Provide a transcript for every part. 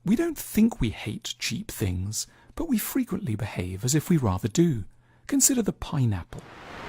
We don't think we hate cheap things, but we frequently behave as if we rather do. Consider the pineapple.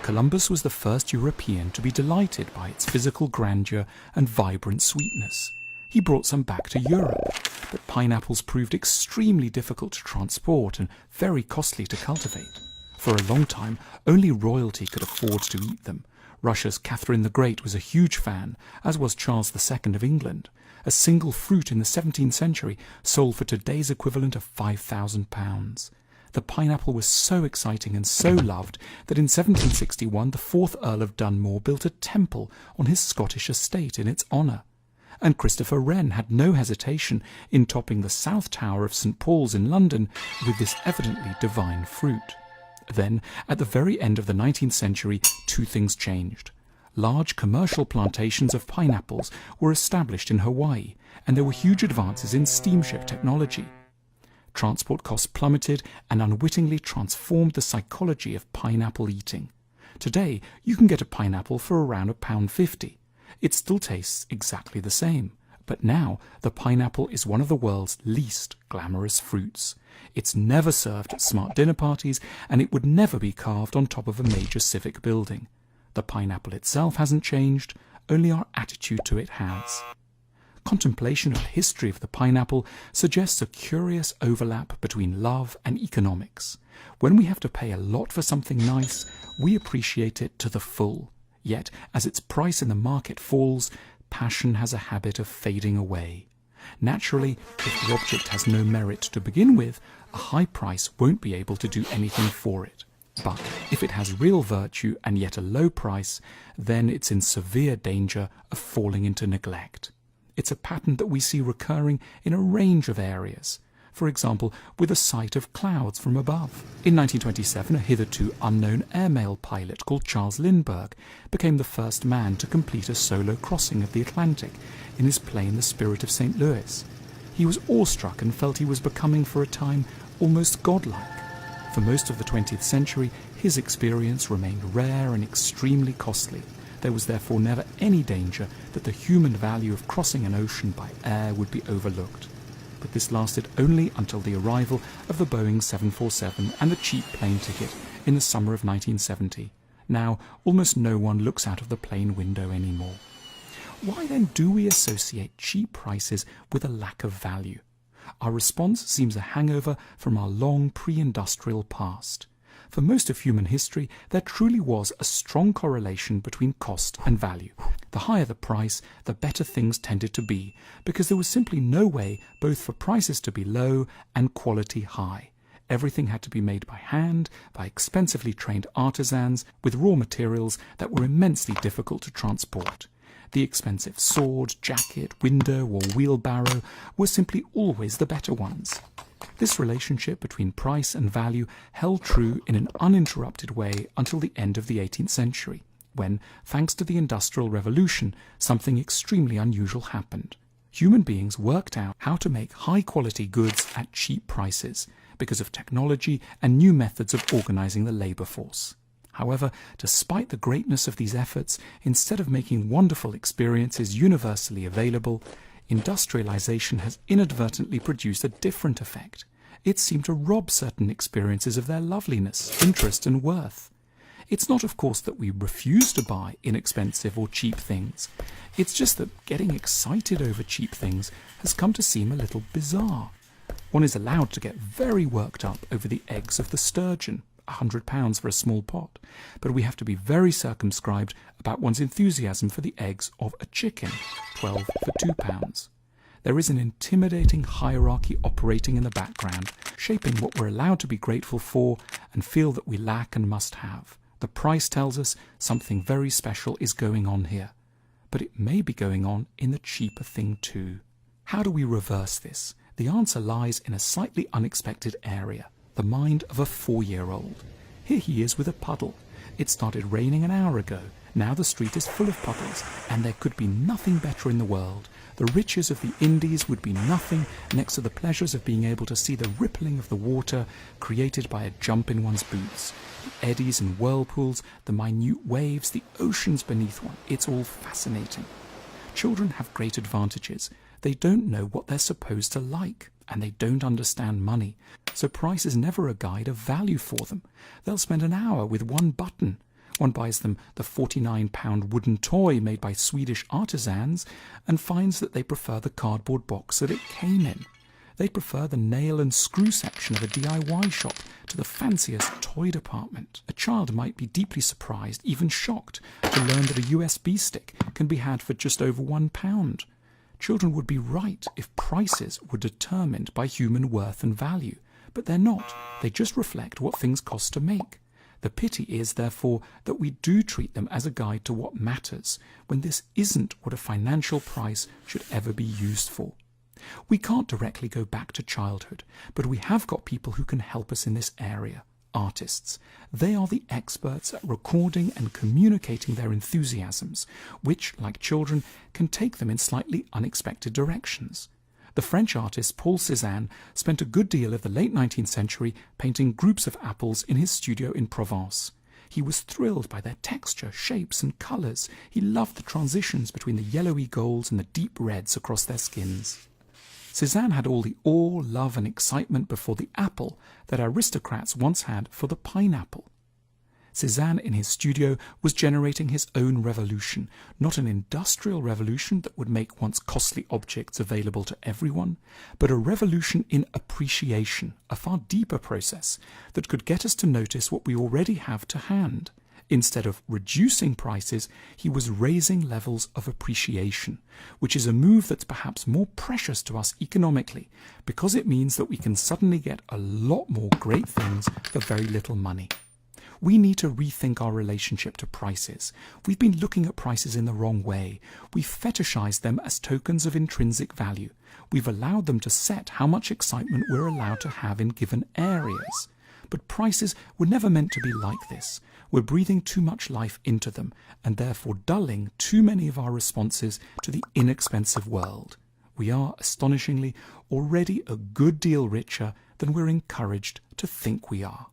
Columbus was the first European to be delighted by its physical grandeur and vibrant sweetness. He brought some back to Europe, but pineapples proved extremely difficult to transport and very costly to cultivate. For a long time, only royalty could afford to eat them. Russia's Catherine the Great was a huge fan, as was Charles II of England. A single fruit in the 17th century sold for today's equivalent of £5,000. The pineapple was so exciting and so loved that in 1761 the 4th Earl of Dunmore built a temple on his Scottish estate in its honour. And Christopher Wren had no hesitation in topping the South Tower of St. Paul's in London with this evidently divine fruit. Then, at the very end of the 19th century, two things changed. Large commercial plantations of pineapples were established in Hawaii, and there were huge advances in steamship technology. Transport costs plummeted and unwittingly transformed the psychology of pineapple eating. Today, you can get a pineapple for around £1.50. It still tastes exactly the same, but now the pineapple is one of the world's least glamorous fruits. It's never served at smart dinner parties, and it would never be carved on top of a major civic building. The pineapple itself hasn't changed, only our attitude to it has. Contemplation of the history of the pineapple suggests a curious overlap between love and economics. When we have to pay a lot for something nice, we appreciate it to the full. Yet, as its price in the market falls, passion has a habit of fading away. Naturally, if the object has no merit to begin with, a high price won't be able to do anything for it. But if it has real virtue and yet a low price, then it's in severe danger of falling into neglect. It's a pattern that we see recurring in a range of areas. For example, with the sight of clouds from above. In 1927, a hitherto unknown airmail pilot called Charles Lindbergh became the first man to complete a solo crossing of the Atlantic in his plane The Spirit of St. Louis. He was awestruck and felt he was becoming for a time almost godlike. For most of the 20th century, his experience remained rare and extremely costly. There was therefore never any danger that the human value of crossing an ocean by air would be overlooked. But this lasted only until the arrival of the Boeing 747 and the cheap plane ticket in the summer of 1970. Now, almost no one looks out of the plane window anymore. Why then do we associate cheap prices with a lack of value? Our response seems a hangover from our long pre-industrial past. For most of human history, there truly was a strong correlation between cost and value. The higher the price, the better things tended to be, because there was simply no way both for prices to be low and quality high. Everything had to be made by hand, by expensively trained artisans, with raw materials that were immensely difficult to transport. The expensive sword, jacket, window, or wheelbarrow were simply always the better ones. This relationship between price and value held true in an uninterrupted way until the end of the 18th century, when, thanks to the Industrial Revolution, something extremely unusual happened. Human beings worked out how to make high-quality goods at cheap prices because of technology and new methods of organizing the labor force. However, despite the greatness of these efforts, instead of making wonderful experiences universally available, industrialization has inadvertently produced a different effect. It seemed to rob certain experiences of their loveliness, interest, and worth. It's not, of course, that we refuse to buy inexpensive or cheap things. It's just that getting excited over cheap things has come to seem a little bizarre. One is allowed to get very worked up over the eggs of the sturgeon, £100 for a small pot, but we have to be very circumscribed about one's enthusiasm for the eggs of a chicken, 12 for £2. There is an intimidating hierarchy operating in the background, shaping what we're allowed to be grateful for and feel that we lack and must have. The price tells us something very special is going on here, but it may be going on in the cheaper thing too. How do we reverse this? The answer lies in a slightly unexpected area. The mind of a 4-year-old. Here he is with a puddle. It started raining an hour ago. Now the street is full of puddles, and there could be nothing better in the world. The riches of the Indies would be nothing next to the pleasures of being able to see the rippling of the water created by a jump in one's boots. The eddies and whirlpools, the minute waves, the oceans beneath one. It's all fascinating. Children have great advantages. They don't know what they're supposed to like. and they don't understand money, so price is never a guide of value for them. They'll spend an hour with one button. One buys them the £49 wooden toy made by Swedish artisans and finds that they prefer the cardboard box that it came in. They prefer the nail and screw section of a DIY shop to the fanciest toy department. A child might be deeply surprised, even shocked, to learn that a USB stick can be had for just over £1. Children would be right if prices were determined by human worth and value, but they're not. They just reflect what things cost to make. The pity is, therefore, that we do treat them as a guide to what matters, when this isn't what a financial price should ever be used for. We can't directly go back to childhood, but we have got people who can help us in this area. Artists. They are the experts at recording and communicating their enthusiasms, which, like children, can take them in slightly unexpected directions. The French artist Paul Cézanne spent a good deal of the late 19th century painting groups of apples in his studio in Provence. He was thrilled by their texture, shapes and colours. He loved the transitions between the yellowy golds and the deep reds across their skins. Cézanne had all the awe, love and excitement before the apple that aristocrats once had for the pineapple. Cézanne in his studio was generating his own revolution, not an industrial revolution that would make once costly objects available to everyone, but a revolution in appreciation, a far deeper process that could get us to notice what we already have to hand. Instead of reducing prices, he was raising levels of appreciation, which is a move that's perhaps more precious to us economically, because it means that we can suddenly get a lot more great things for very little money. We need to rethink our relationship to prices. We've been looking at prices in the wrong way. We've fetishized them as tokens of intrinsic value. We've allowed them to set how much excitement we're allowed to have in given areas. But prices were never meant to be like this. We're breathing too much life into them, and therefore dulling too many of our responses to the inexpensive world. We are, astonishingly, already a good deal richer than we're encouraged to think we are.